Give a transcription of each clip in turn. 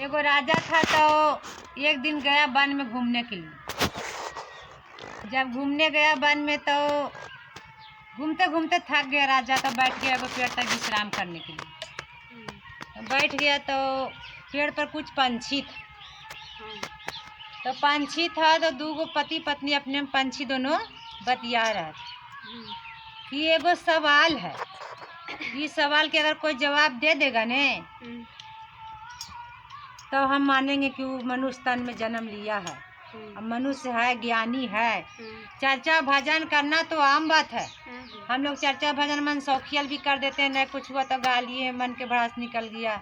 एगो राजा था तो एक दिन गया वन में घूमने के लिए। जब घूमने गया वन में तो घूमते घूमते थक गया राजा, तो बैठ गया एगो पेड़ तक विश्राम करने के लिए। तो बैठ गया तो पेड़ पर कुछ पंछी था। तो पंछी था तो दूगो पति पत्नी अपने में पंछी दोनों बतिया रहे थे कि एगो सवाल है, इस सवाल के अगर कोई जवाब दे देगा ने तो हम मानेंगे कि वो मनुष्य तन में जन्म लिया है, अब मनुष्य है, ज्ञानी है। चर्चा भजन करना तो आम बात है, हम लोग चर्चा भजन मन शौकियल भी कर देते हैं, न कुछ हुआ तो गा लिए, मन के भड़ास निकल गया।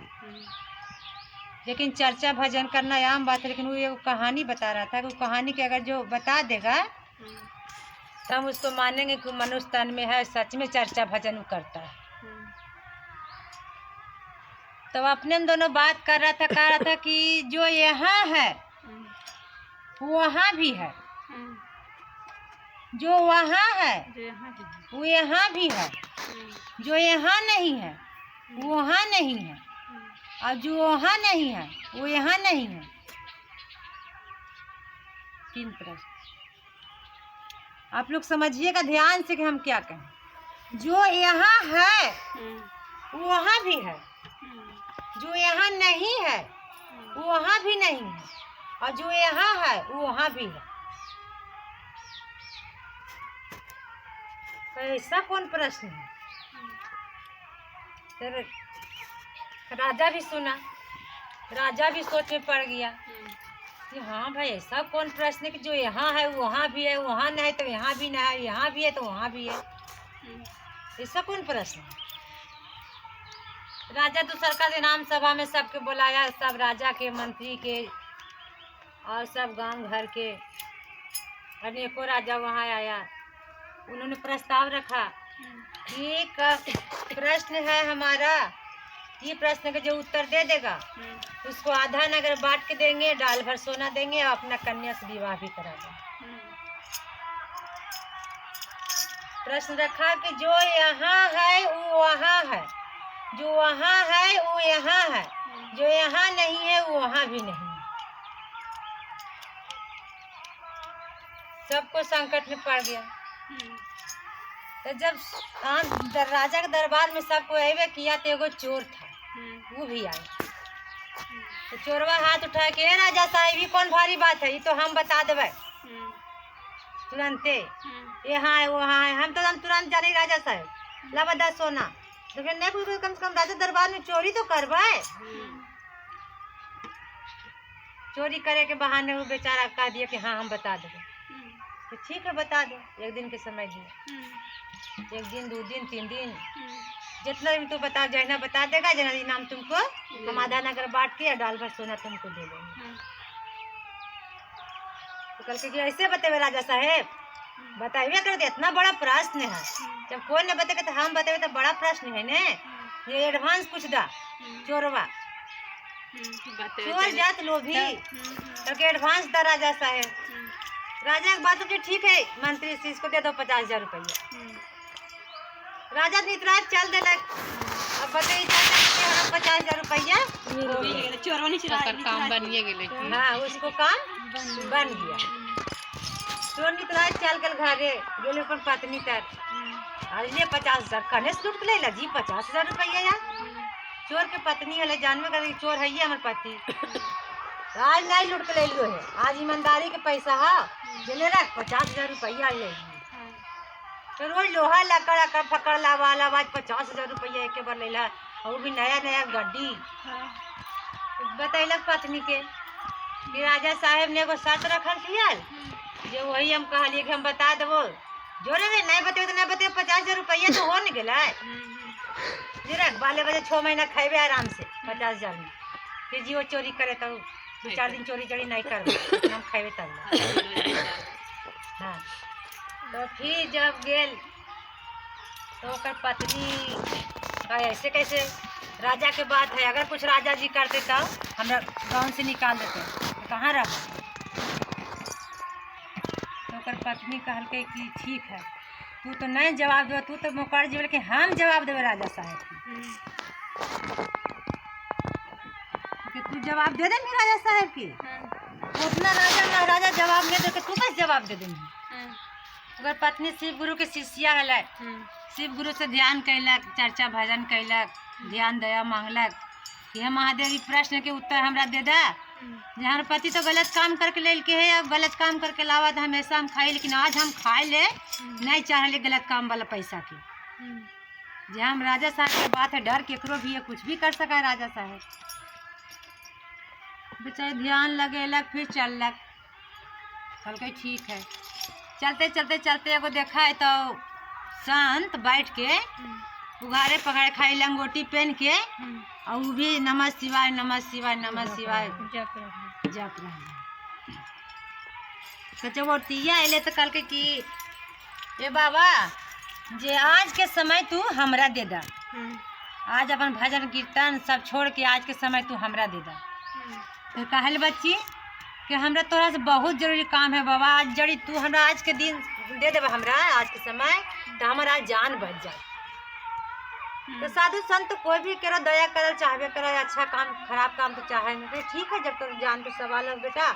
लेकिन चर्चा भजन करना आम बात है। लेकिन वो एक कहानी बता रहा था कि वो कहानी के अगर जो बता देगा तो हम उसको मानेंगे कि मनुष्य तन में है, सच में चर्चा भजन वो करता है। तो अपने में दोनों बात कर रहा था, कह रहा था कि जो यहाँ है वहाँ भी है, जो वहाँ है वो यहाँ भी है, जो यहाँ नहीं है वो वहाँ नहीं है, और जो वहाँ नहीं है वो यहाँ नहीं है। 3 प्रश्न आप लोग समझिएगा ध्यान से कि हम क्या कहें। जो यहाँ है वो वहाँ भी है, जो यहाँ नहीं है वो वहाँ भी नहीं है, और जो यहाँ है वो वहाँ भी है। तो ऐसा कौन प्रश्न है? तो राजा भी सुना, राजा भी सोच में पड़ गया कि हाँ भाई ऐसा कौन प्रश्न है कि जो यहाँ है वो वहाँ भी है, वहाँ नहीं है तो यहाँ भी नहीं है, यहाँ भी है तो वहाँ भी है। ऐसा कौन प्रश्न है? राजा दूसर का दिन आम सभा में सबके बुलाया, सब राजा के, मंत्री के और सब गांव घर के अनेकों राजा वहाँ आया। उन्होंने प्रस्ताव रखा कि एक प्रश्न है हमारा, ये प्रश्न का जो उत्तर दे देगा उसको आधा नगर बांट के देंगे, डाल भर सोना देंगे और अपना कन्या से विवाह भी करा देंगे। प्रश्न रखा कि जो यहाँ है वो वहाँ है, जो वहाँ है वो यहाँ है, जो यहाँ नहीं है वो वहाँ भी नहीं है। सबको संकट में पड़ गया। तो जब राजा के दरबार में सबको अबे किया तो एगो चोर था, वो भी आया। तो चोरवा हाथ उठा के, राजा साहब ये कौन भारी बात है, ये तो हम बता देवे तुरंते, यहाँ है वहाँ है, हम तुरंत जाने राजा साहब ला बता सोना। तो फिर नहीं कुछ कम से कम राजा दरबार में चोरी तो करवाए। चोरी करे के बहाने वो बेचारा कह दिया कि हाँ हम बता देंगे। तो ठीक है बता दो, 1 दिन के समय दिया, 1 दिन 2 दिन 3 दिन, जितना दिन तू बता, जैना बता देगा, जना इनाम तुमको हम आधा नगर बांट के या डाल भर सोना तुमको दे देंगे। तो कल के ऐसे बतेवे राजा साहेब, बताइए कर दे, इतना बड़ा प्रश्न है, जब कोई न बतेगा तो हम बतेवे तो बड़ा प्रश्न है ने। ये एडवांस कुछ दा चोरवा, चोर जात लोभी, तो एडवांस दा राजा साहेब। राजा की बात की ठीक है, मंत्री से इसको दे दो 50,000 रुपया। राजा इतराज चल देना, अब बताइए 50,000 रुपया काम बन गया। हाँ उसको काम बन गया। चोर नितराज चल कर घरे गेले अपन पत्नी तक, आज ले 50,000 कने से लूट ले जी 50,000 रुपया यार। चोर के पत्नी है जानवे कर चोर है ये हमारे पति, आज नहीं लूट के ले लियो है, आज ईमानदारी के पैसा है जेले रख 50,000 रुपया ले। तो रोज लोहा लकड़ा कर पकड़ लावा 50,000 रुपया एक बार लेला, और भी नया नया गड्डी। बतैलक पत्नी के कि राजा साहेब ने एगो शर्त रखल थी, जो वही हम कहलिए कि हम बता देवो, जो रे नहीं बतेबे तो नहीं बतेबे, 50,000 रुपया तो हो न गया। रख बाले बजे 6 महीना खेबे आराम से 50,000 में, फिर जी वो चोरी करे तो 2-4 दिन चोरी चोरी नहीं कर हम खेबे तब। हाँ तो फिर जब गेल तो ओकर पत्नी का ऐसे कैसे, राजा के बात है, अगर कुछ राजा जी करते तो हमरा गाँव से निकाल देते, तो कहाँ रह। तो ओकर पत्नी कहलके कि ठीक है, तू तो नहीं जवाब दे, तू तो मुकर जी कि हम जवाब देवे राजा साहब की। तू जवाब दे दे राजा साहब की। तो अपना राजा महाराजा जवाब नहीं दे के तू कैसे जवाब दे देंगी। अगर पत्नी शिव गुरु के शिष्या है, शिव गुरु से ध्यान कैलक, चर्चा भजन कैलक, ध्यान दया मांगलक, यह महादेव प्रश्न के उत्तर हमरा दे दा। हमारे पति तो गलत काम करके ले के है, अब गलत काम करके लावा था, हमेशा हम खाई, लेकिन आज हम खाए ले नहीं चाह ले गलत काम वाला पैसा की। जे हम राजा साहब के बात है, डर केकरो भी है, कुछ भी कर सका है राजा साहब। बेचारे ध्यान लगेलक, फिर चललक, कल के ठीक है। चलते चलते चलते एगो देखा है तो संत बैठ के उघारे पघारे खाई लंगोटी पहन के, और वो भी नमः शिवाय नमः शिवाय नमः शिवाय जप रहा। चचवर्तिया अले तो कल के कि ए बाबा जे आज के समय तू हमरा दे दा, आज अपन भजन कीर्तन सब छोड़ के आज के समय तू हमरा दे दा। तो कहल बच्ची कि हमरा तोरा से बहुत जरूरी काम है बाबा, आज जड़ी तू हमरा आज के दिन दे देबा हमरा आज के समय, तो हमारा जान बच जाए। तो साधु संत कोई भी करो दया कर चाहबे करे, अच्छा काम खराब काम तो चाहे नहीं। ठीक है, जब तो जान पे सवाल है बेटा,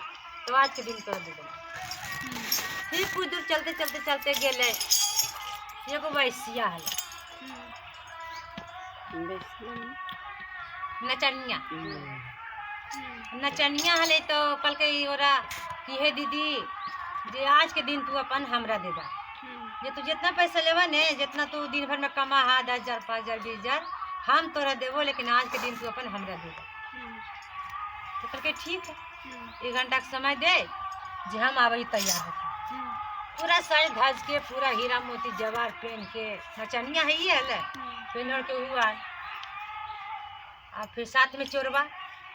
तो आज के दिन तोड़ दे देना। फिर कुछ दूर चलते चलते चलते गेले एगो वैसिया है, नचनिया नचनिया हले। तो कल के ओरा कि हे दीदी जे आज के दिन तू अपन हमरा दे दा, जे तू जितना पैसा लेवा ने, जितना तू दिन भर में कमा हा, 10,000 5,000 20,000 हम तोरा देवो, लेकिन आज के दिन तू अपन हमरा दे दा। तो कल के ठीक है, 1 घंटा का समय दे, जे हम आवे तैयार होते। पूरा साड़ी धज के, पूरा हीरा मोती जवार पहन के, नचनिया है ये है पहन के हुआ। और फिर साथ में चोरबा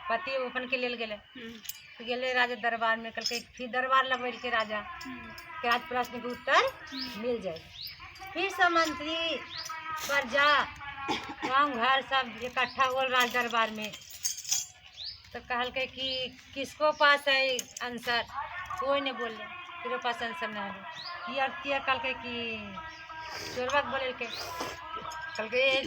पति अपन के लेल गेले, तो गेले राजा दरबार में। कल के फिर दरबार लगवे के राजा के आज प्रश्न के उत्तर मिल जाए। फिर सब मंत्री प्रजा गाँव घर सब इकट्ठा हो राज दरबार में। तो कहल के कि किसको पास है आंसर, कोई नहीं बोले, तेरे पास आंसर ना है। ये अर्थिया कल के कि चोरबा बोले के कल के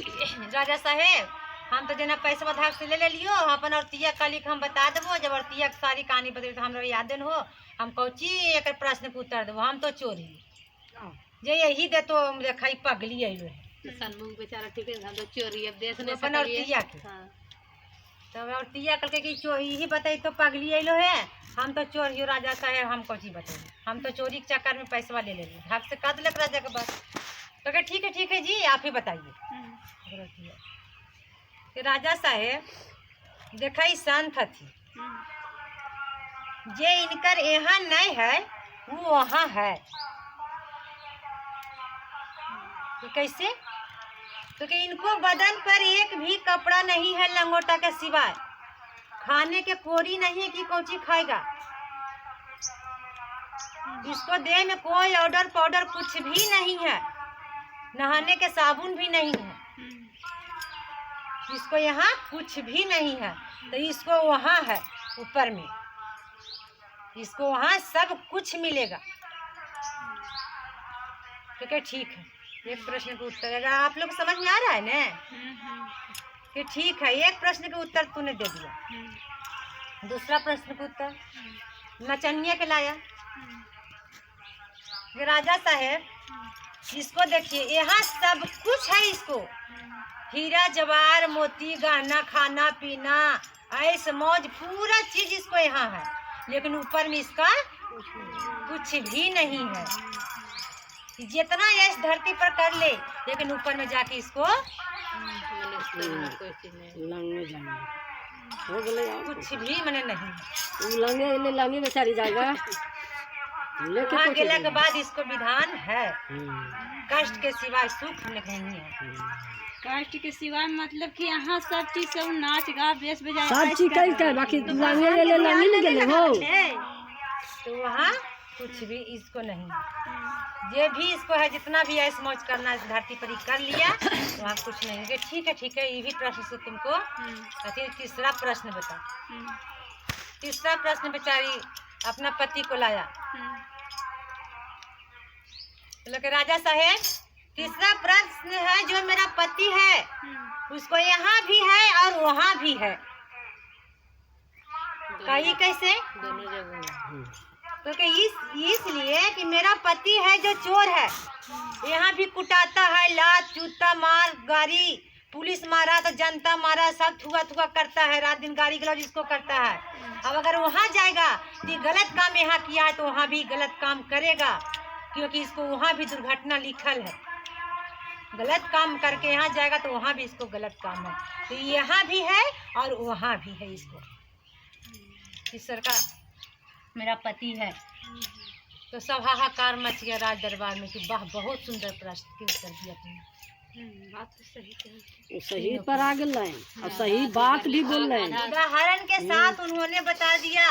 राजा साहेब हम तो जना पैसा धाक से ले लियो, अपन औरतिया कल हम बता देवो, जब औरतिया की सारी कहानी बतेबो तो हमरा याद न हो, हम कौची एक प्रश्न के उत्तर देवो, हम तो चोरी जे यही दे तो देखा पगली अलो है बेचारा। ठीक है, हम तो चोरी अब देश ने अपन औरतिया के। तब औरतिया कल के यही बताई तो पगली अलो है, हम तो चोर हियो राजा साहेब, हम कौची बताइए, हम तो चोरी के चक्कर में पैसा ले ले धाक से कद लग राजा के पास। तो ठीक है जी, आप ही बताइए। राजा साहेब देखा संत थी, जे इनकर यहाँ नहीं है वो वहाँ है। तो कैसे? तो कि इनको बदन पर एक भी कपड़ा नहीं है लंगोटा के सिवाय, खाने के कोरी नहीं है कि कौची खाएगा, इसको देह में कोई ऑर्डर पाउडर कुछ भी नहीं है, नहाने के साबुन भी नहीं है, इसको यहाँ कुछ भी नहीं है। तो इसको वहाँ है ऊपर में, इसको वहाँ सब कुछ मिलेगा। ठीक है, एक प्रश्न का उत्तर अगर आप लोग समझ में आ रहा है ना कि ठीक है, एक प्रश्न का उत्तर तूने दे दिया। दूसरा प्रश्न का उत्तर नचनिया के लाया। राजा साहेब इसको देखिए, यहाँ सब कुछ है, इसको हीरा जवार मोती गहना खाना पीना ऐश मौज पूरा चीज इसको यहाँ है, लेकिन ऊपर में इसका कुछ भी नहीं है। जितना ऐश धरती पर कर ले, लेकिन ऊपर में जाके इसको कुछ भी मने नहीं, लांगे बेचारी जाएगा। वहाँ गेला के बाद इसको विधान है, कष्ट के सिवाय सुख नहीं है। कष्ट के सिवाय मतलब कि यहाँ सब चीज सब नाच गा बेस बजाए सब चीज कर बाकी लांगे नहीं गेले हो, तो वहाँ कुछ भी इसको नहीं। ये भी इसको है, जितना भी ऐश मौज करना इस धरती पर ही कर लिया, तो वहाँ कुछ नहीं है। ठीक है, ये भी प्रश्न से तुमको तीसरा प्रश्न बता। तीसरा प्रश्न बेचारी अपना पति को लाया। बोले राजा साहेब तीसरा प्रश्न है, जो मेरा पति है उसको यहाँ भी है और वहाँ भी है, कही कैसे? क्योंकि इसलिए कि मेरा पति है जो चोर है, यहाँ भी कुटाता है, लात जूता मार, गाड़ी पुलिस मारा तो जनता मारा, सब थुआ थुआ करता है, रात दिन गाड़ी गलौज इसको करता है। अब अगर वहाँ जाएगा तो गलत काम यहाँ किया है तो वहाँ भी गलत काम करेगा, क्योंकि इसको वहाँ भी दुर्घटना लिखल है। गलत काम करके यहाँ जाएगा तो वहाँ भी इसको गलत काम है, तो यहाँ भी है और वहाँ भी है। इसको ईश्वर का मेरा पति है। तो सब हाहाकार मच गया राज दरबार में कि वाह बहुत सुंदर प्रश्न क्यों कर दिया तुमने। बात तो सही कही। वो सही पर आ गए और सही बात भी बोल रहे हैं। उदाहरण के साथ उन्होंने बता दिया।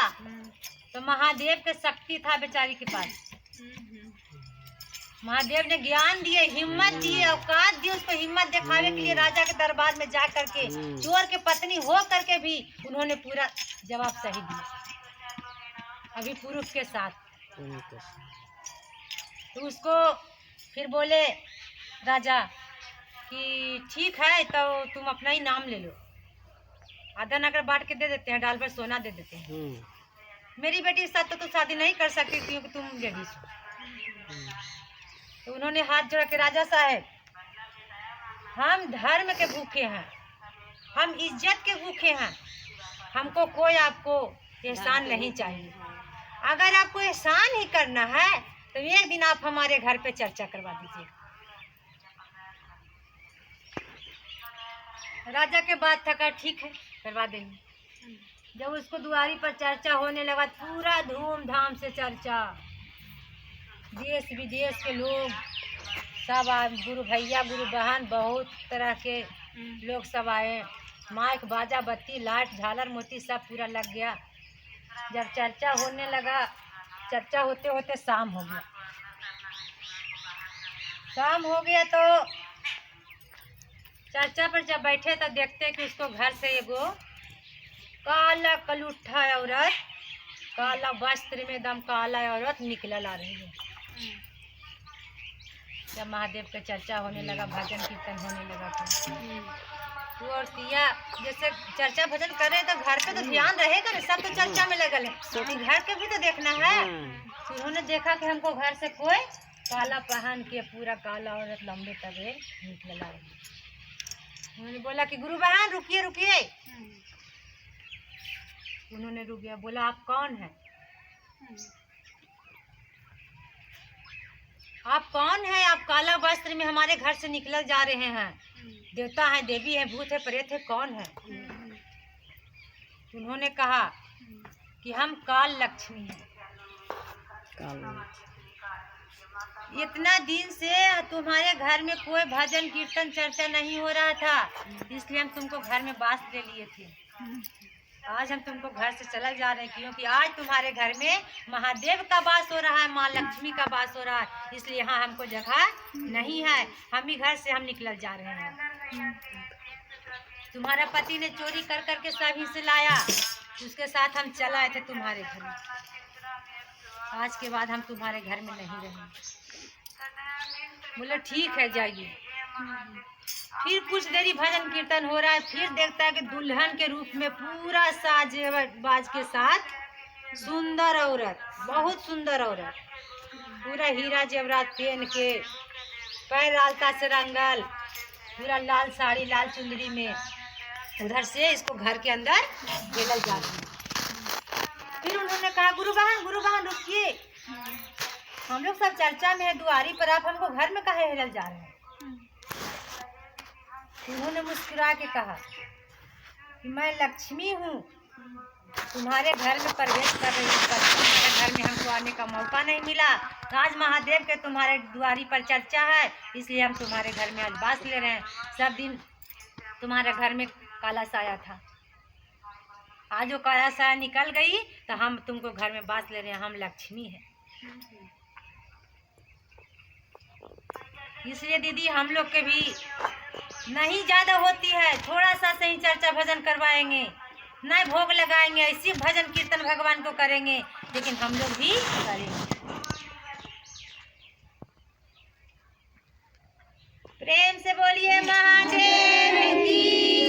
तो महादेव के शक्ति था बेचारी के पास, महादेव ने ज्ञान दिए, हिम्मत दिए, औकात दी उसको, हिम्मत दिखावे के लिए राजा के दरबार में जा करके चोर के पत्नी हो करके भी उन्होंने पूरा जवाब सही दिया, अभी प्रूफ के साथ। तो उसको फिर बोले राजा कि ठीक है तो तुम अपना ही नाम ले लो, आधा नगर बांट के दे देते हैं, डाल पर सोना दे देते हैं। मेरी बेटी के साथ तो शादी नहीं कर सकती क्योंकि तुम लेडीज हो। तो उन्होंने हाथ जोड़ के राजा साहब हम धर्म के भूखे हैं, हम इज्जत के भूखे हैं, हमको कोई आपको एहसान नहीं चाहिए। अगर आपको एहसान ही करना है तो एक दिन आप हमारे घर पे चर्चा करवा दीजिए। राजा के बात था, ठीक है करवा देंगे। जब उसको दुआरी पर चर्चा होने लगा, पूरा धूमधाम से चर्चा, देश विदेश के लोग सब आए, गुरु भैया गुरु बहन बहुत तरह के लोग सब आए, माइक बाजा बत्ती लाइट झालर मोती सब पूरा लग गया। जब चर्चा होने लगा, चर्चा होते होते शाम हो गया। शाम हो गया तो चर्चा पर जब बैठे तो देखते कि उसको घर से एगो काला कलुट्ठा औरत, काला वस्त्र में एकदम काला औरत निकल आ रही है। जब महादेव का चर्चा होने लगा, भजन कीर्तन होने लगा तो और तिया जैसे चर्चा भजन कर रहे तो घर पे तो ध्यान रहेगा ना, सब तो चर्चा में लगल है, घर के भी तो देखना है। तो उन्होंने देखा कि हमको घर से कोई काला पहन के पूरा काला औरत लंबे तगड़े निकल आ रही है। उन्होंने बोला कि गुरु बहन रुकिए रुकिए। उन्होंने रुक गया, बोला आप कौन हैं? आप कौन हैं? आप काला वस्त्र में हमारे घर से निकल जा रहे हैं, देवता है देवी है भूत है प्रेत है, कौन है? उन्होंने कहा कि हम काल लक्ष्मी हैं। इतना दिन से तुम्हारे घर में कोई भजन कीर्तन चर्चा नहीं हो रहा था, इसलिए हम तुमको घर में बास दे लिए थे। आज हम तुमको घर से चला जा रहे हैं क्योंकि आज तुम्हारे घर में महादेव का वास हो रहा है, माँ लक्ष्मी का वास हो रहा है, इसलिए यहाँ हमको जगह नहीं है, हम ही घर से हम निकल जा रहे हैं। तुम्हारा पति ने चोरी कर करके सभी से लाया, उसके साथ हम चल आए थे तुम्हारे घर में। आज के बाद हम तुम्हारे घर में नहीं रहेंगे। बोले ठीक है जाइए। फिर कुछ देरी भजन कीर्तन हो रहा है, फिर देखता है कि दुल्हन के रूप में पूरा साज बाज के साथ सुंदर औरत, बहुत सुंदर औरत, पूरा हीरा जेवरात पहन के, पैर लालता से रंगल, पूरा लाल साड़ी लाल चुंदरी में उधर से इसको घर के अंदर लेकर जा रही है। फिर उन्होंने कहा गुरु बहन रुकिए, हम लोग सब चर्चा में है दुआरी पर, आप हमको घर में काहे हिलल जा रहे हैं? उन्होंने मुस्कुरा के कहा कि मैं लक्ष्मी हूँ, तुम्हारे घर में प्रवेश कर रही हूँ, तुम्हारे घर में हमको आने का मौका नहीं मिला, आज महादेव के तुम्हारे दुआरी पर चर्चा है, इसलिए हम तुम्हारे घर में आज बास ले रहे हैं। सब दिन तुम्हारे घर में काला साया था, आज वो काला साया निकल गई तो हम तुमको घर में बास ले रहे हैं, हम लक्ष्मी हैं। इसलिए दीदी हम लोग के भी नहीं ज़्यादा होती है, थोड़ा सा सही चर्चा भजन करवाएंगे, नहीं भोग लगाएंगे, ऐसी भजन कीर्तन भगवान को करेंगे, लेकिन हम लोग भी करेंगे। प्रेम से बोलिए महादेव की।